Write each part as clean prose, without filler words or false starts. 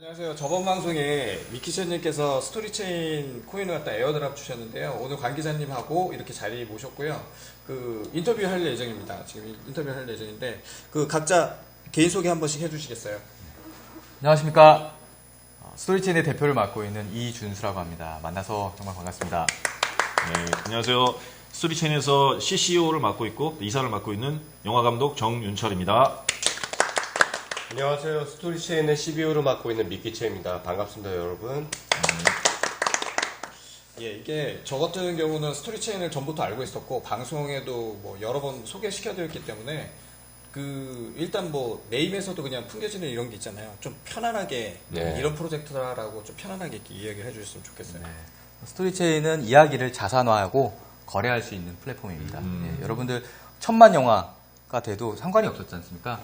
안녕하세요. 저번 방송에 미키션님께서 스토리체인 코인을 갖다 에어드랍 주셨는데요. 오늘 관 기자님하고 이렇게 자리 모셨고요. 인터뷰 할 예정입니다. 지금 인터뷰 할 예정인데 각자 개인 소개 한 번씩 해주시겠어요? 안녕하십니까. 스토리체인의 대표를 맡고 있는 이준수라고 합니다. 만나서 정말 반갑습니다. 네, 안녕하세요. 스토리체인에서 CCO를 맡고 있고 이사를 맡고 있는 영화감독 정윤철입니다. 안녕하세요. 스토리체인의 CBO를 맡고 있는 미키체입니다. 반갑습니다, 여러분. 예, 이게 저 같은 경우는 스토리체인을 전부터 알고 있었고 방송에도 뭐 여러 번 소개시켜드렸기 때문에 일단 뭐 네임에서도 그냥 풍겨지는 이런 게 있잖아요. 좀 편안하게 이런 프로젝트라고 좀 편안하게 이렇게 이야기를 해주셨으면 좋겠어요. 네. 스토리체인은 이야기를 자산화하고 거래할 수 있는 플랫폼입니다. 네, 여러분들 1000만 영화가 돼도 상관이 없었지 않습니까?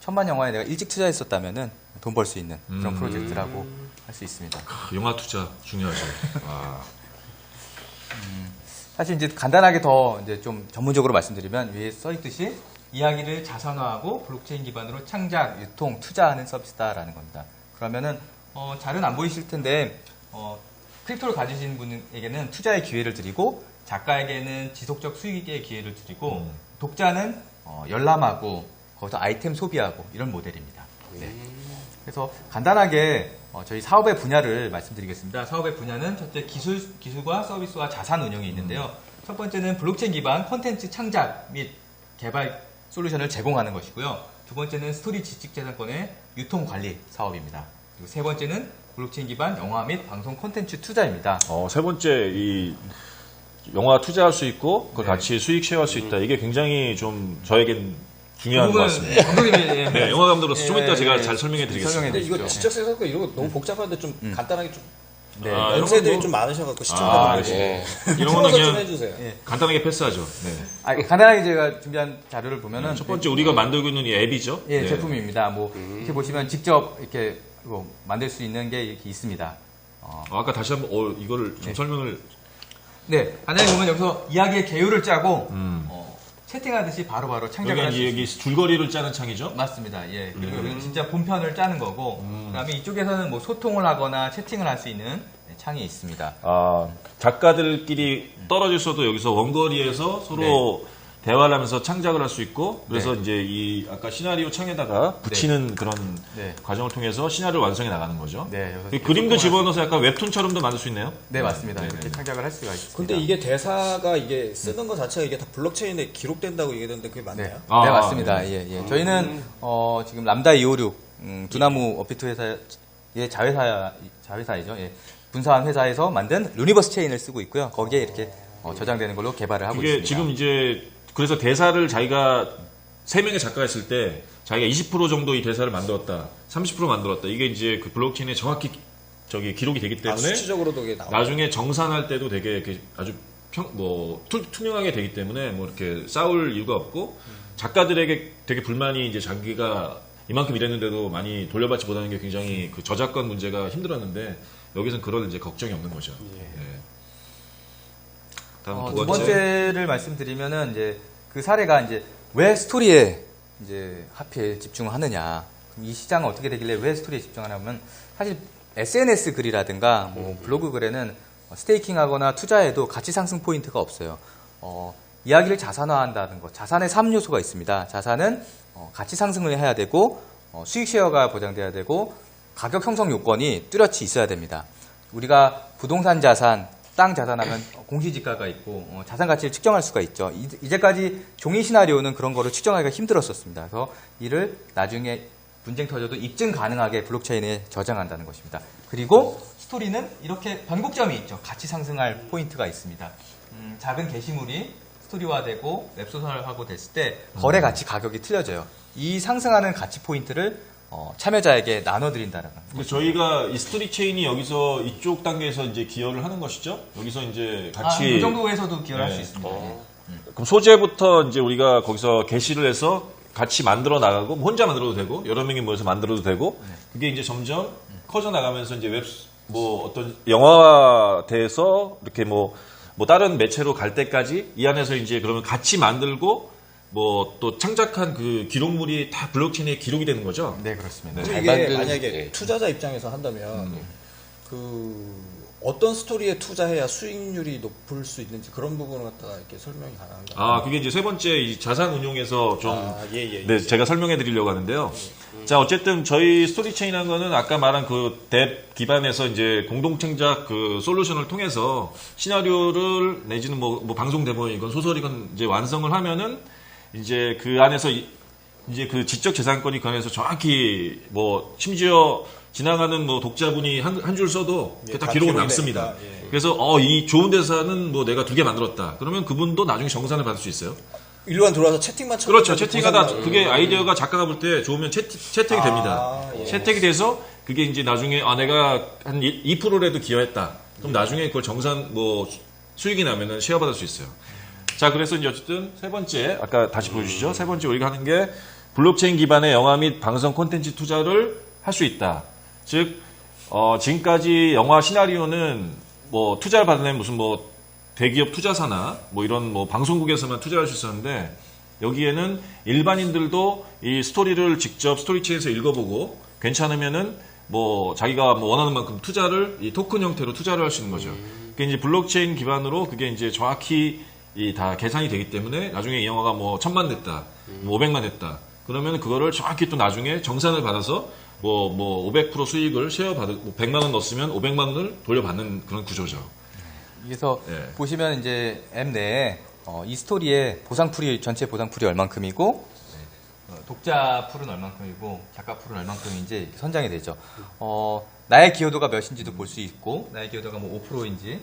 1000만 영화에 내가 일찍 투자했었다면은 돈 벌 수 있는 그런 프로젝트라고 할 수 있습니다. 영화 투자 중요하죠. 사실 이제 간단하게 더 이제 좀 전문적으로 말씀드리면 위에 써 있듯이 이야기를 자산화하고 블록체인 기반으로 창작, 유통, 투자하는 서비스다라는 겁니다. 그러면은 잘은 안 보이실 텐데 크립토를 가지신 분에게는 투자의 기회를 드리고 작가에게는 지속적 수익의 기회를 드리고 독자는 열람하고 거기서 아이템 소비하고 이런 모델입니다. 네. 그래서 간단하게 저희 사업의 분야를 말씀드리겠습니다. 사업의 분야는 첫째 기술과 서비스와 자산 운영이 있는데요. 첫 번째는 블록체인 기반 콘텐츠 창작 및 개발 솔루션을 제공하는 것이고요. 두 번째는 스토리 지식재산권의 유통 관리 사업입니다. 그리고 세 번째는 블록체인 기반 영화 및 방송 콘텐츠 투자입니다. 세 번째 이 영화 투자할 수 있고 그걸 같이 수익 쉐어할 수 있다. 이게 굉장히 좀 저에겐 중요한 것 같습니다. 네, 영화 감독으로서 좀 이따 제가 잘 설명해 드리겠습니다. 근데 이거 지적 세상과 이런 거 너무 복잡한데 좀 간단하게 좀 네. 연세들이 좀 많으셔갖고 시청자분들이 이런 거는 좀 그냥 해주세요. 간단하게 패스하죠. 네. 간단하게 제가 준비한 자료를 보면은 첫 번째 우리가 만들고 있는 이 앱이죠. 예, 네. 제품입니다. 이렇게 보시면 직접 이렇게 만들 수 있는 게 이렇게 있습니다. 아까 다시 한번 이거를 좀 설명을. 네, 간단히 보면 여기서 이야기의 개요를 짜고 채팅하듯이 바로바로 창작을 할 수 있습니다. 여기 줄거리를 짜는 창이죠. 맞습니다. 예. 그리고 여기는 진짜 본편을 짜는 거고, 그다음에 이쪽에서는 뭐 소통을 하거나 채팅을 할 수 있는 창이 있습니다. 작가들끼리 떨어졌어도 여기서 원거리에서 서로 대화를 하면서 창작을 할 수 있고, 그래서 이제 이 아까 시나리오 창에다가 붙이는 그런 과정을 통해서 시나리오를 완성해 나가는 거죠. 네. 그림도 집어넣어서 약간 웹툰처럼도 만들 수 있네요. 네, 맞습니다. 이렇게 창작을 할 수가 있습니다. 근데 이게 대사가 이게 쓰는 것 자체가 이게 다 블록체인에 기록된다고 얘기했는데 그게 맞나요? 네, 맞습니다. 예. 저희는 지금 람다 256 두나무 업비트 회사의 자회사이죠. 예. 분사한 회사에서 만든 루니버스 체인을 쓰고 있고요. 거기에 이렇게 저장되는 걸로 개발을 하고 있습니다. 지금 이제 그래서 대사를 자기가 3명의 작가가 있을 때 자기가 20% 정도 이 대사를 만들었다, 30% 만들었다. 이게 이제 그 블록체인에 정확히 기록이 되기 때문에 수치적으로도 이게 나중에 정산할 때도 되게 아주 투명하게 되기 때문에 뭐 이렇게 싸울 이유가 없고 작가들에게 되게 불만이 이제 자기가 이만큼 일했는데도 많이 돌려받지 못하는 게 굉장히 그 저작권 문제가 힘들었는데 여기서는 그럴 이제 걱정이 없는 거죠. 네. 다음 두 번째를 말씀드리면은 이제 그 사례가 이제 왜 스토리에 이제 하필 집중하느냐. 그럼 이 시장은 어떻게 되길래 왜 스토리에 집중하냐면 사실 SNS 글이라든가 뭐 블로그 글에는 스테이킹하거나 투자해도 가치 상승 포인트가 없어요. 이야기를 자산화한다는 것. 자산의 3요소가 있습니다. 자산은 가치 상승을 해야 되고 수익 쉐어가 보장돼야 되고 가격 형성 요건이 뚜렷이 있어야 됩니다. 우리가 부동산 자산, 땅 자산하면 공시지가가 있고 자산 가치를 측정할 수가 있죠. 이제까지 종이 시나리오는 그런 거를 측정하기가 힘들었었습니다. 그래서 이를 나중에 분쟁 터져도 입증 가능하게 블록체인에 저장한다는 것입니다. 그리고 스토리는 이렇게 변곡점이 있죠. 가치 상승할 포인트가 있습니다. 작은 게시물이 스토리화되고 웹소설하고 됐을 때 거래 가치 가격이 틀려져요. 이 상승하는 가치 포인트를 참여자에게 나눠드린다라는. 근데 저희가 이 스토리 체인이 여기서 이쪽 단계에서 이제 기여를 하는 것이죠. 여기서 이제 같이 이 정도에서도 기여를 할 수 있습니다. 그럼 소재부터 이제 우리가 거기서 게시를 해서 같이 만들어 나가고 뭐 혼자 만들어도 되고 여러 명이 모여서 만들어도 되고 그게 이제 점점 커져 나가면서 이제 어떤 영화화돼서 이렇게 뭐 다른 매체로 갈 때까지 이 안에서 이제 그러면 같이 만들고 뭐 또 창작한 그 기록물이 다 블록체인에 기록이 되는 거죠. 네, 그렇습니다. 네. 그리고 잘 이게 만든- 만약에 예. 투자자 입장에서 한다면 어떤 스토리에 투자해야 수익률이 높을 수 있는지 그런 부분을 갖다가 이렇게 설명이 가능한가요? 아, 그게 이제 세 번째 이 자산 운용에서 좀 예. 네, 제가 설명해 드리려고 하는데요. 자, 어쨌든 저희 스토리체인이라는 거는 아까 말한 그 뎁 기반에서 이제 공동 창작 그 솔루션을 통해서 시나리오를 내지는 뭐 방송 대본이건 소설이건 이제 완성을 하면은 이제 그 안에서 이제 그 지적 재산권이 그 안에서 정확히 뭐 심지어 지나가는 뭐 독자분이 한 줄 써도 그게 다 다 기록은 기록이 남습니다. 되니까, 예. 그래서 이 좋은 대사는 뭐 내가 2개 만들었다. 그러면 그분도 나중에 정산을 받을 수 있어요. 일반 들어와서 채팅만 쳐도 그렇죠. 채팅하다 보상이 그게 아이디어가 작가가 볼 때 좋으면 채택이 됩니다. 예. 채택이 돼서 그게 이제 나중에 내가 한 2%라도 기여했다. 그럼 나중에 그걸 정산 뭐 수익이 나면은 쉐어 받을 수 있어요. 자, 그래서 이제 어쨌든 세 번째 아까 다시 보여주시죠. 세 번째 우리가 하는 게 블록체인 기반의 영화 및 방송 콘텐츠 투자를 할 수 있다. 즉 지금까지 영화 시나리오는 뭐 투자를 받으려면 무슨 뭐 대기업 투자사나 뭐 이런 뭐 방송국에서만 투자할 수 있었는데 여기에는 일반인들도 이 스토리를 직접 스토리체에서 읽어보고 괜찮으면은 뭐 자기가 뭐 원하는 만큼 투자를 이 토큰 형태로 투자를 할 수 있는 거죠. 그게 이제 블록체인 기반으로 그게 이제 정확히 다 계산이 되기 때문에 나중에 이 영화가 뭐 1,000만 됐다, 뭐 500만 됐다. 그러면 그거를 정확히 또 나중에 정산을 받아서 뭐 500% 수익을 쉐어 받을 100만 원 넣었으면 500만 원을 돌려받는 그런 구조죠. 그래서 예. 보시면 이제 앱 내에 이 스토리의 보상풀이 전체 보상풀이 얼만큼이고 독자 풀은 얼만큼이고 작가 풀은 얼만큼인지 이렇게 선정이 되죠. 나의 기여도가 몇인지도 볼 수 있고 나의 기여도가 뭐 5%인지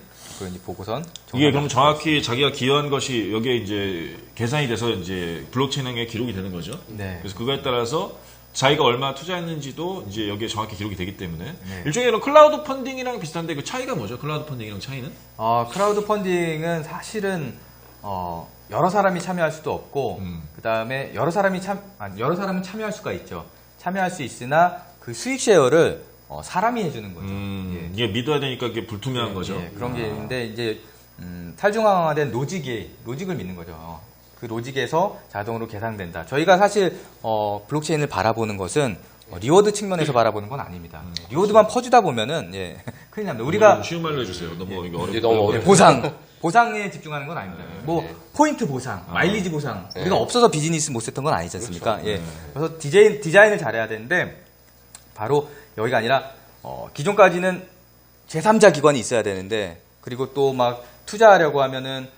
보고선 이게 그럼 정확히 자기가 기여한 것이 여기에 이제 계산이 돼서 이제 블록체인에 기록이 되는 거죠. 네. 그래서 그거에 따라서 자기가 얼마 투자했는지도 이제 여기에 정확히 기록이 되기 때문에 네. 일종의 이런 클라우드 펀딩이랑 비슷한데 그 차이가 뭐죠? 클라우드 펀딩이랑 차이는? 크라우드 펀딩은 사실은 여러 사람이 참여할 수도 없고 그 다음에 여러 사람은 참여할 수가 있죠. 참여할 수 있으나 그 수익 쉐어를 사람이 해주는 거죠. 예. 이게 믿어야 되니까 이게 불투명한 거죠. 예, 그런 게 있는데 이제 탈중앙화된 로직을 믿는 거죠. 그 로직에서 자동으로 계산된다. 저희가 사실 블록체인을 바라보는 것은 리워드 측면에서 바라보는 건 아닙니다. 리워드만 퍼주다 보면은 큰일 납니다. 우리가 쉬운 말로 해주세요. 너무 이거 이제 어렵고. 너무 어렵- 보상에 집중하는 건 아닙니다. 뭐 포인트 보상, 마일리지 보상. 네. 우리가 없어서 비즈니스 못 했던 건 아니지 않습니까? 예. 그래서 디자인을 잘해야 되는데 바로 여기가 아니라 기존까지는 제3자 기관이 있어야 되는데 그리고 또 막 투자하려고 하면은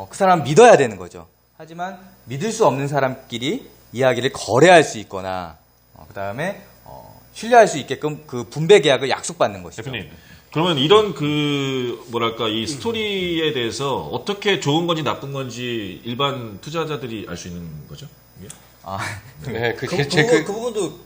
그 사람 믿어야 되는 거죠. 하지만 믿을 수 없는 사람끼리 이야기를 거래할 수 있거나 그 다음에 신뢰할 수 있게끔 그 분배 계약을 약속받는 것이죠. 대표님, 그러면 이런 그 뭐랄까 이 스토리에 대해서 어떻게 좋은 건지 나쁜 건지 일반 투자자들이 알 수 있는 거죠? 이게? 네, 그 그게 제 부분도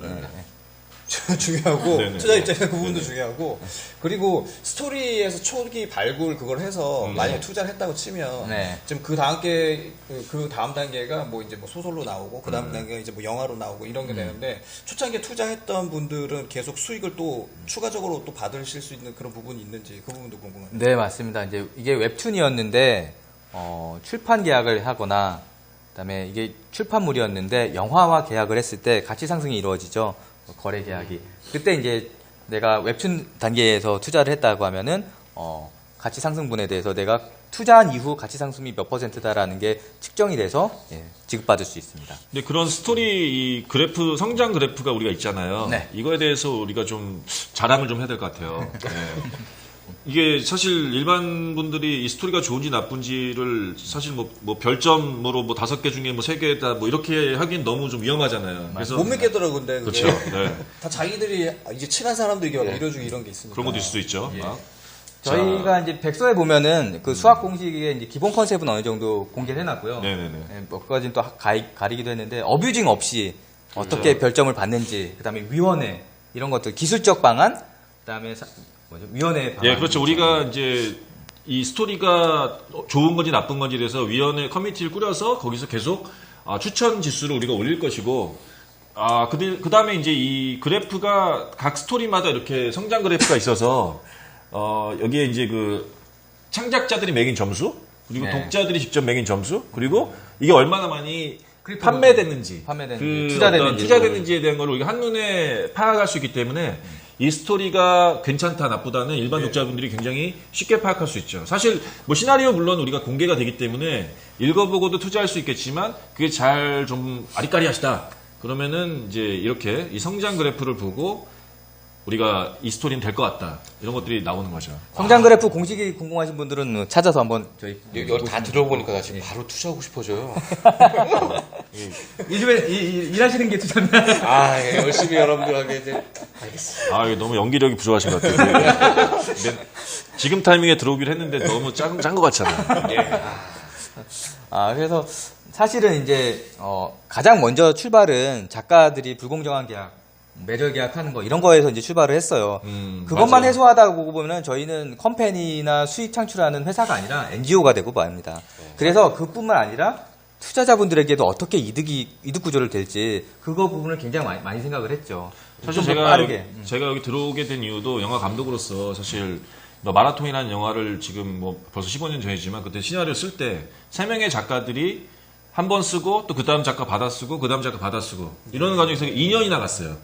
중요하고 네네. 투자 입장에서 그 부분도 중요하고 그리고 스토리에서 초기 발굴 그걸 해서 만약에 투자를 했다고 치면 네. 지금 그 다음 단계가 뭐 이제 뭐 소설로 나오고 그 다음 단계가 이제 뭐 영화로 나오고 이런 게 되는데 초창기에 투자했던 분들은 계속 수익을 또 추가적으로 또 받으실 수 있는 그런 부분이 있는지 그 부분도 궁금해요. 네, 맞습니다. 이제 이게 웹툰이었는데 출판 계약을 하거나 그다음에 이게 출판물이었는데 영화화 계약을 했을 때 가치 상승이 이루어지죠. 거래 계약이. 그때 이제 내가 웹툰 단계에서 투자를 했다고 하면은 가치 상승분에 대해서 내가 투자한 이후 가치 상승이 몇 %다라는 게 측정이 돼서 지급받을 수 있습니다. 근데 그런 스토리 이 그래프 성장 그래프가 우리가 있잖아요. 네. 이거에 대해서 우리가 좀 자랑을 좀 해야 될 것 같아요. 네. 이게 사실 일반 분들이 이 스토리가 좋은지 나쁜지를 사실 뭐 별점으로 뭐 5개 중에 뭐 3개다 뭐 이렇게 하긴 너무 좀 위험하잖아요. 그래서 못 믿겠더라고 근데 그게 그렇죠. 네. 다 자기들이 이제 친한 사람도 이게 밀어주고 이런 게 있으니까 그런 것도 있을 수도 있죠. 저희가 이제 백서에 보면은 그 수학 공식의 이제 기본 컨셉은 어느 정도 공개를 해놨고요. 네네네. 몇 가지는 또 가리기도 했는데 어뷰징 없이 어떻게 별점을 받는지, 그다음에 위원회 이런 것들 기술적 방안, 그다음에 위원회 방안. 예, 그렇죠. 우리가 이제 이 스토리가 좋은 건지 나쁜 건지 그래서 위원회 커뮤니티를 꾸려서 거기서 계속 추천 지수를 우리가 올릴 것이고 그 다음에 이제 이 그래프가 각 스토리마다 이렇게 성장 그래프가 있어서 여기에 이제 그 창작자들이 매긴 점수 그리고 네. 독자들이 직접 매긴 점수 그리고 이게 얼마나 많이 판매됐는지, 판매됐는지, 투자됐는지에 대한 걸 우리가 한눈에 파악할 수 있기 때문에 이 스토리가 괜찮다 나쁘다는 일반 독자분들이 굉장히 쉽게 파악할 수 있죠. 사실 뭐 시나리오 물론 우리가 공개가 되기 때문에 읽어보고도 투자할 수 있겠지만 그게 잘 좀 아리까리하시다. 그러면은 이제 이렇게 이 성장 그래프를 보고 우리가 이 스토리는 될 것 같다. 이런 것들이 나오는 거죠. 성장 그래프 공식이 궁금하신 분들은 찾아서 한번 저희 이걸 다 들어보니까 나 지금 바로 투자하고 싶어져요. 요즘에 일하시는 게 투자입니다. 아, 예, 열심히 여러분들에게 이제 알겠습니다. 아, 이거 너무 연기력이 부족하신 것 같아요. 근데 지금 타이밍에 들어오기로 했는데 너무 짠 것 같잖아요. 예. 그래서 사실은 이제 가장 먼저 출발은 작가들이 불공정한 계약, 매절 계약하는 거 이런 거에서 이제 출발을 했어요. 그것만 맞아요. 해소하다 보고 보면 저희는 컴퍼니나 수익 창출하는 회사가 아니라 NGO가 되고 맙니다. 그래서 그뿐만 아니라 투자자분들에게도 어떻게 이득 구조를 될지 그거 부분을 굉장히 많이 생각을 했죠. 사실 좀더 제가 여기 들어오게 된 이유도 영화 감독으로서 사실 마라톤이라는 영화를 지금 뭐 벌써 15년 전이지만 그때 시나리오 쓸 때 3명의 작가들이 한 번 쓰고 또 그 다음 작가 받아 쓰고 그 다음 작가 받아 쓰고 이러는 과정에서 2년이 나갔어요.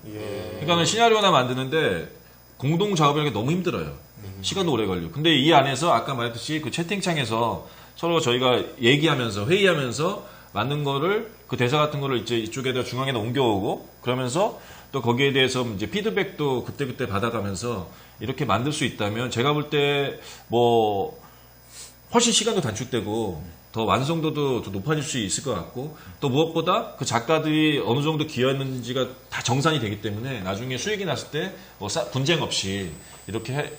그러니까 시나리오 하나 만드는데 공동 작업이라는 게 너무 힘들어요. 시간도 오래 걸리고. 근데 이 안에서 아까 말했듯이 그 채팅창에서 서로 저희가 얘기하면서 회의하면서 만든 거를 그 대사 같은 거를 이제 이쪽에다 중앙에다 옮겨오고 그러면서 또 거기에 대해서 이제 피드백도 그때그때 받아가면서 이렇게 만들 수 있다면 제가 볼 때 뭐 훨씬 시간도 단축되고 더 완성도도 더 높아질 수 있을 것 같고 또 무엇보다 그 작가들이 어느 정도 기여했는지가 다 정산이 되기 때문에 나중에 수익이 났을 때 뭐 분쟁 없이 이렇게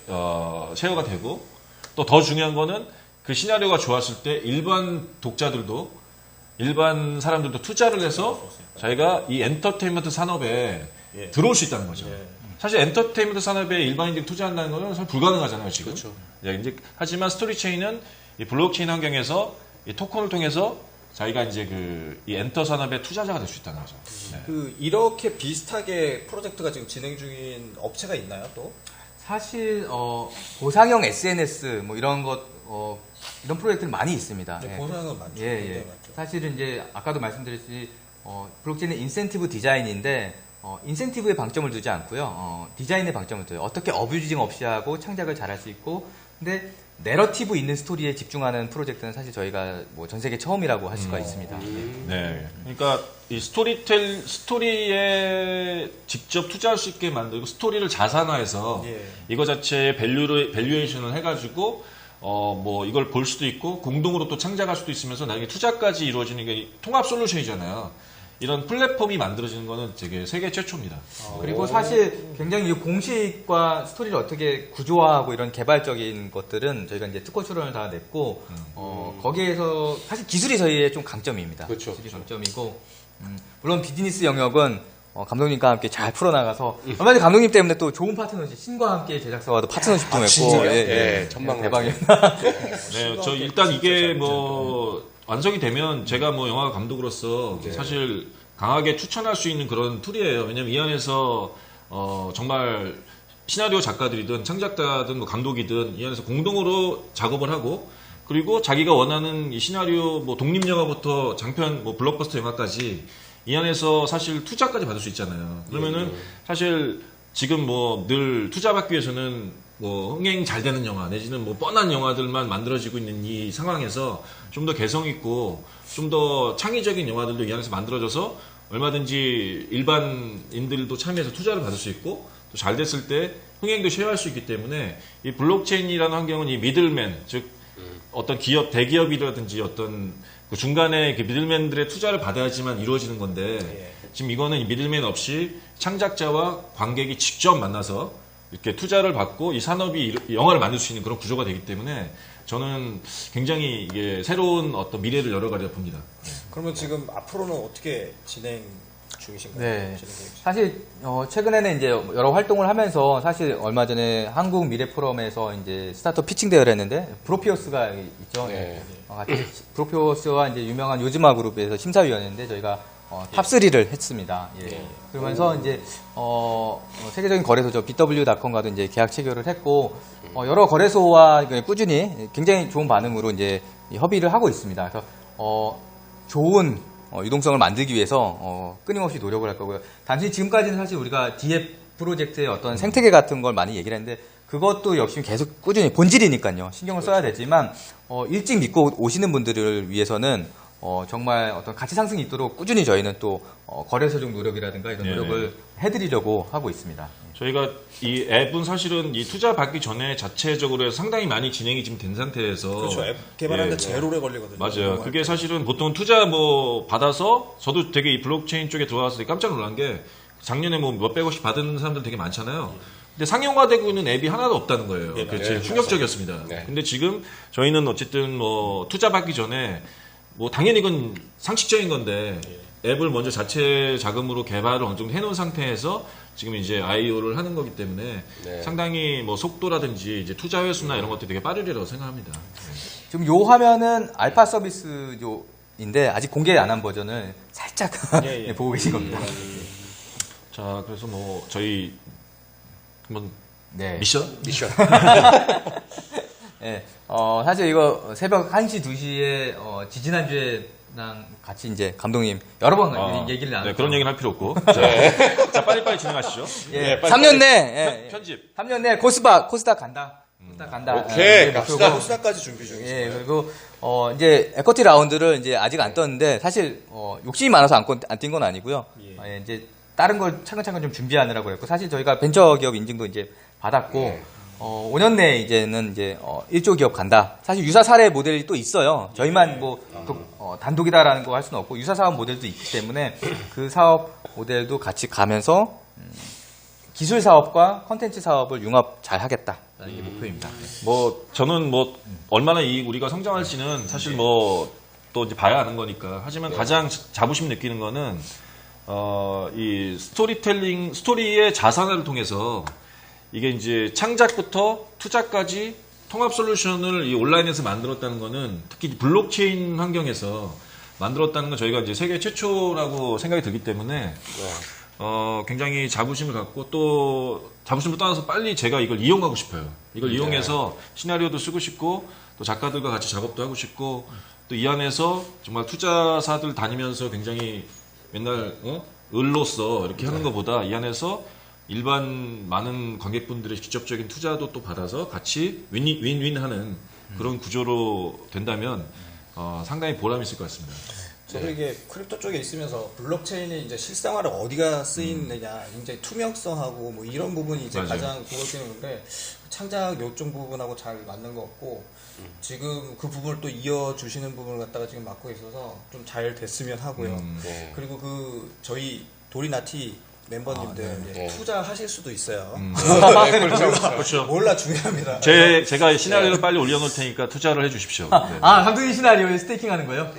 쉐어가 되고 또 더 중요한 거는 그 시나리오가 좋았을 때 일반 독자들도 일반 사람들도 투자를 해서 자기가 이 엔터테인먼트 산업에 들어올 수 있다는 거죠. 사실 엔터테인먼트 산업에 일반인들이 투자한다는 건 사실 불가능하잖아요, 지금. 그렇죠. 이제 하지만 스토리체인은 이 블록체인 환경에서 이 토큰을 통해서 자기가 이제 이 엔터 산업의 투자자가 될 수 있다는 거죠. 네. 이렇게 비슷하게 프로젝트가 지금 진행 중인 업체가 있나요, 또? 사실 보상형 SNS 뭐 이런 이런 프로젝트는 많이 있습니다. 네, 예. 보상은 많죠. 예, 굉장히 예. 많죠. 사실은 이제 아까도 말씀드렸듯이 블록체인은 인센티브 디자인인데 인센티브에 방점을 두지 않고요. 디자인에 방점을 둬요. 어떻게 어뷰징 없이 하고 창작을 잘할 수 있고 근데 내러티브 있는 스토리에 집중하는 프로젝트는 사실 저희가 뭐 전 세계 처음이라고 할 수가 있습니다. 네. 그러니까 이 스토리에 직접 투자할 수 있게 만들고 스토리를 자산화해서 이거 자체의 밸류에이션을 해가지고 뭐 이걸 볼 수도 있고 공동으로 또 창작할 수도 있으면서 나중에 투자까지 이루어지는 게 통합 솔루션이잖아요. 이런 플랫폼이 만들어지는 거는 되게 세계 최초입니다. 그리고 사실 굉장히 이 공식과 스토리를 어떻게 구조화하고 이런 개발적인 것들은 저희가 이제 특허 출원을 다 냈고 거기에서 사실 기술이 저희의 좀 강점입니다. 그렇죠. 기술이 강점이고 물론 비즈니스 영역은 감독님과 함께 잘 풀어나가서 얼마 전에 감독님 때문에 또 좋은 파트너십 신과 함께 제작사와도 파트너십도 맺고 진짜요? 예, 천만 대박입니다. 네, 저 일단 이게 뭐 완성이 되면 제가 뭐 영화 감독으로서 사실 강하게 추천할 수 있는 그런 툴이에요. 왜냐면 이 안에서 정말 시나리오 작가들이든 창작자든 뭐 감독이든 이 안에서 공동으로 작업을 하고 그리고 자기가 원하는 이 시나리오 뭐 독립 영화부터 장편 뭐 블록버스터 영화까지 이 안에서 사실 투자까지 받을 수 있잖아요. 그러면은 사실 지금 뭐 늘 투자받기 위해서는 뭐 흥행 잘 되는 영화 내지는 뭐 뻔한 영화들만 만들어지고 있는 이 상황에서 좀 더 개성 있고 좀 더 창의적인 영화들도 이 안에서 만들어져서 얼마든지 일반인들도 참여해서 투자를 받을 수 있고 또 잘 됐을 때 흥행도 쉐어할 수 있기 때문에 이 블록체인이라는 환경은 이 미들맨 즉 어떤 기업 대기업이라든지 어떤 그 중간에 그 미들맨들의 투자를 받아야지만 이루어지는 건데 지금 이거는 이 미들맨 없이 창작자와 관객이 직접 만나서 이렇게 투자를 받고 이 산업이 영화를 만들 수 있는 그런 구조가 되기 때문에 저는 굉장히 이게 새로운 어떤 미래를 열어가려 봅니다. 그러면 지금 앞으로는 어떻게 진행 중이신가요? 네. 진행 중이신가요? 사실 최근에는 이제 여러 활동을 하면서 사실 얼마 전에 한국 미래 포럼에서 이제 스타트업 피칭 대회를 했는데 브로피어스가 있죠. 네. 같이 브로피어스와 이제 유명한 요즈마 그룹에서 심사위원인데 저희가 탑3를 했습니다. 예. 그러면서 이제 세계적인 거래소죠. BW.com과도 이제 계약 체결을 했고 여러 거래소와 꾸준히 굉장히 좋은 반응으로 이제 협의를 하고 있습니다. 그래서 좋은 유동성을 만들기 위해서 끊임없이 노력을 할 거고요. 단순히 지금까지는 사실 우리가 DF 프로젝트의 어떤 생태계 같은 걸 많이 얘기를 했는데 그것도 역시 계속 꾸준히 본질이니까요. 신경을 써야 되지만 일찍 믿고 오시는 분들을 위해서는 정말 어떤 가치 상승이 있도록 꾸준히 저희는 또 거래소적 노력이라든가 이런 노력을 해드리려고 하고 있습니다. 저희가 이 앱은 사실은 이 투자 받기 전에 자체적으로 상당히 많이 진행이 지금 된 상태에서 그렇죠. 앱 개발하는데 제일 오래 걸리거든요. 맞아요. 그게 사실은 보통 투자 뭐 받아서 저도 되게 이 블록체인 쪽에 들어와서 되게 깜짝 놀란 게 작년에 뭐 몇백억씩 받은 사람들 되게 많잖아요. 근데 상용화되고 있는 앱이 하나도 없다는 거예요. 그렇지. 충격적이었습니다. 근데 지금 저희는 어쨌든 뭐 투자 받기 전에 뭐 당연히 이건 상식적인 건데 앱을 먼저 자체 자금으로 개발을 어느 정도 해놓은 상태에서 지금 이제 IO를 하는 거기 때문에 상당히 뭐 속도라든지 이제 투자 회수나 이런 것들이 되게 빠르리라고 생각합니다. 지금 요 화면은 알파 서비스인데 아직 공개 안 한 버전을 살짝 보고 계신 겁니다. 자, 그래서 뭐 저희 한번 미션? 네, 사실 이거 새벽 1시, 2시에 지지난주에랑 같이 이제 감독님 여러 번 얘기를 나눴죠. 네, 그런 얘기는 할 필요 없고. 자, 빨리빨리 진행하시죠. 예, 3년 내 편집. 3년 내 코스닥 간다. 코스닥 간다. 오케이, 갑시다. 코스닥까지 준비 중이죠. 예, 그리고 이제 에쿼티 라운드를 이제 아직 안 떴는데 사실 욕심이 많아서 안 뛴 건 아니고요. 이제 다른 걸 차근차근 좀 준비하느라고 했고 사실 저희가 벤처 기업 인증도 이제 받았고 5년 내에 이제는 이제 1조 기업 간다. 사실 유사 사례 모델이 또 있어요. 저희만 단독이다라는 거 할 수는 없고 유사 사업 모델도 있기 때문에 그 사업 모델도 같이 가면서 기술 사업과 컨텐츠 사업을 융합 잘 하겠다라는 게 목표입니다. 뭐 저는 뭐 얼마나 우리가 성장할지는 사실 뭐 또 이제 봐야 하는 거니까. 하지만 가장 자부심 느끼는 거는 이 스토리의 자산화를 통해서 이게 이제 창작부터 투자까지 통합 솔루션을 이 온라인에서 만들었다는 거는 특히 블록체인 환경에서 만들었다는 건 저희가 이제 세계 최초라고 생각이 들기 때문에 굉장히 자부심을 갖고 또 자부심을 떠나서 빨리 제가 이걸 이용하고 싶어요. 이걸 이용해서 시나리오도 쓰고 싶고 또 작가들과 같이 작업도 하고 싶고 또 이 안에서 정말 투자사들 다니면서 굉장히 맨날 을로서 이렇게 하는 것보다 이 안에서 일반 많은 관객분들의 직접적인 투자도 또 받아서 같이 윈윈하는 그런 구조로 된다면 상당히 보람 있을 것 같습니다. 저도 이게 크립토 쪽에 있으면서 블록체인이 이제 실생활에 어디가 쓰이느냐, 굉장히 투명성하고 뭐 이런 부분이 이제 가장 구걸되는 건데 창작 요청 부분하고 잘 맞는 것 같고 지금 그 부분을 또 이어주시는 부분을 갖다가 지금 맡고 있어서 좀 잘 됐으면 하고요. 그리고 저희 도리나티 멤버님들 투자하실 수도 있어요. 그렇죠. 몰라 중요합니다. 제가 시나리오를 빨리 올려놓을 테니까 투자를 해주십시오. 감독님 시나리오에 스테이킹 하는 거예요?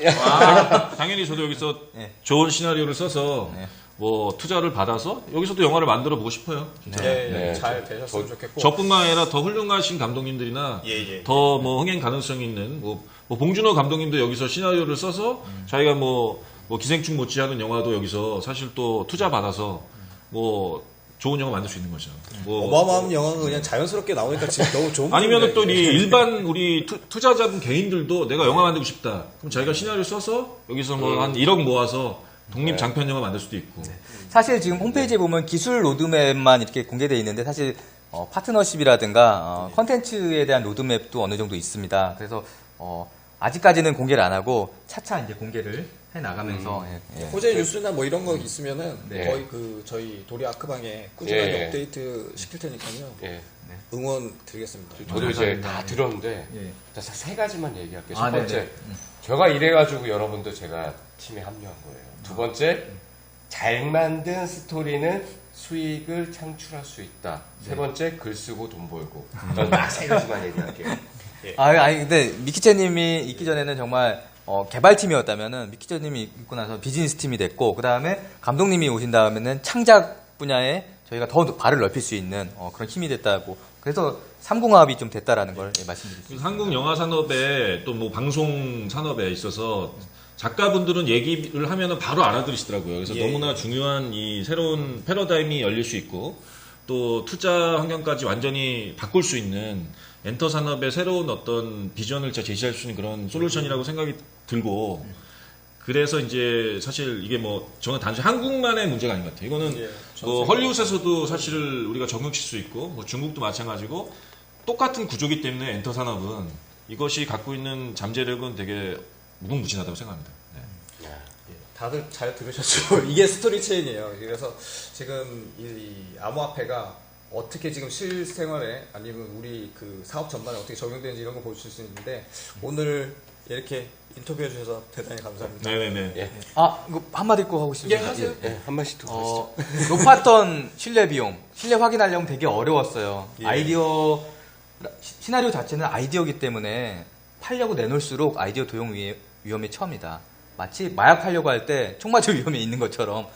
당연히 저도 여기서 좋은 시나리오를 써서 뭐 투자를 받아서 여기서도 영화를 만들어 보고 싶어요. 잘 되셨으면 좋겠고. 저뿐만 아니라 더 훌륭하신 감독님들이나 더 뭐 흥행 가능성이 있는 뭐 봉준호 감독님도 여기서 시나리오를 써서 자기가 뭐 기생충 못지않은 영화도 여기서 사실 또 투자 받아서 뭐 좋은 영화 만들 수 있는 거죠. 뭐 어마어마한 영화가 그냥 자연스럽게 나오니까 지금 너무 좋은. 아니면은 또 일반 우리 투자자분 개인들도 내가 영화 만들고 싶다. 그럼 자기가 시나리오 써서 여기서 뭐 한 1억 모아서 독립 장편 영화 만들 수도 있고. 사실 지금 홈페이지에 보면 기술 로드맵만 이렇게 공개되어 있는데 사실 파트너십이라든가 컨텐츠에 대한 로드맵도 어느 정도 있습니다. 그래서 아직까지는 공개를 안 하고 차차 이제 공개를 해 나가면서 호재 뉴스나 뭐 이런 거 있으면은 거의 저희 도리 아크방에 꾸준하게 업데이트 시킬 테니까요. 응원 드리겠습니다. 저도 이제 다 들었는데 세 가지만 얘기할게요. 첫 번째, 제가 이래가지고 여러분들 제가 팀에 합류한 거예요. 두 번째, 잘 만든 스토리는 수익을 창출할 수 있다. 세 번째, 글 쓰고 돈 벌고. 저는 딱 세 가지만 얘기할게요. 근데 미키체님이 있기 전에는 정말 개발팀이었다면은 미키체님이 있고 나서 비즈니스 팀이 됐고 그 다음에 감독님이 오신 다음에는 창작 분야에 저희가 더 발을 넓힐 수 있는 그런 힘이 됐다고. 그래서 삼공화합이 좀 됐다라는 걸 말씀드리겠습니다. 한국 영화 산업에 또 뭐 방송 산업에 있어서 작가분들은 얘기를 하면은 바로 알아들으시더라고요. 그래서 너무나 중요한 이 새로운 패러다임이 열릴 수 있고 또 투자 환경까지 완전히 바꿀 수 있는 엔터 산업의 새로운 어떤 비전을 제시할 수 있는 그런 솔루션이라고 생각이 들고 그래서 이제 사실 이게 뭐 저는 단순히 한국만의 문제가 아닌 것 같아요. 이거는 예, 뭐 헐리우드에서도 사실 우리가 적용칠 수 있고 뭐 중국도 마찬가지고 똑같은 구조기 때문에 엔터 산업은 이것이 갖고 있는 잠재력은 되게 무궁무진하다고 생각합니다. 네. 다들 잘 들으셨죠? 이게 스토리 체인이에요. 그래서 지금 이 암호화폐가 어떻게 지금 실생활에 아니면 우리 그 사업 전반에 어떻게 적용되는지 이런 거 보실 수 있는데 오늘 이렇게 인터뷰해 주셔서 대단히 감사합니다. 네네네. 예. 이거 한마디 꼭 하고 싶습니다. 예, 하세요. 예, 한 말씩 더 하시죠. 높았던 신뢰 비용, 신뢰 확인하려면 되게 어려웠어요. 예. 아이디어, 시나리오 자체는 아이디어이기 때문에 팔려고 내놓을수록 아이디어 도용 위험이 처음이다. 마치 마약 팔려고 할 때 총 맞을 위험이 있는 것처럼.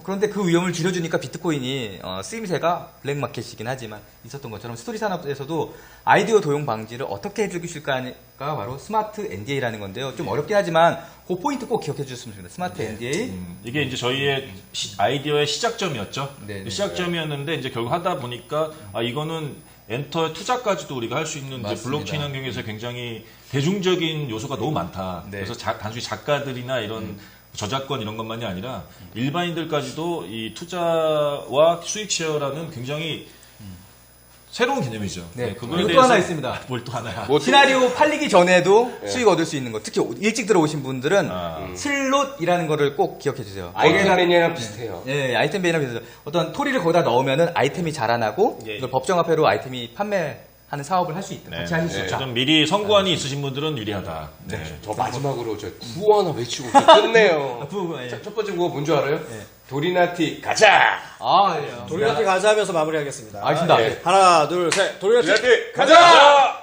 그런데 그 위험을 줄여주니까 비트코인이 쓰임새가 블랙마켓이긴 하지만 있었던 것처럼 스토리 산업에서도 아이디어 도용 방지를 어떻게 해주실까가 바로 스마트 NDA라는 건데요. 좀 어렵긴 하지만 그 포인트 꼭 기억해 주셨으면 좋겠습니다. 스마트 NDA. 이게 이제 저희의 아이디어의 시작점이었죠. 네, 네. 시작점이었는데 이제 결국 하다 보니까 이거는 엔터의 투자까지도 우리가 할 수 있는 이제 맞습니다. 블록체인 환경에서 굉장히 대중적인 요소가 너무 많다. 네. 그래서 단순히 작가들이나 이런 저작권 이런 것만이 아니라 일반인들까지도 이 투자와 수익 쉐어라는 굉장히 새로운 개념이죠. 네. 그거에 그리고 또 대해서 하나 있습니다. 뭘 또 하나야? 시나리오 팔리기 전에도 수익 얻을 수 있는 것. 특히 일찍 들어오신 분들은 아. 슬롯이라는 거를 꼭 기억해 주세요. 아이템이랑 비슷해요. 예, 아이템 베이랑 비슷해서 어떤 토리를 거기다 넣으면은 아이템이 자라나고 예. 이걸 법정화폐로 아이템이 판매하는 사업을 할 수 있다. 같이 하실 수 있다. 좀 미리 선구안이 있으신 분들은 유리하다. 네. 저 마지막으로 저 구호 하나 외치고 끝내요. 구호, 예. 자, 첫 번째 구호 뭔지 알아요? 도리나티 가자! 예. 도리나티 가자 하면서 마무리하겠습니다. 알겠습니다. 예. 하나, 둘, 셋. 도리나티 도리나티 가자!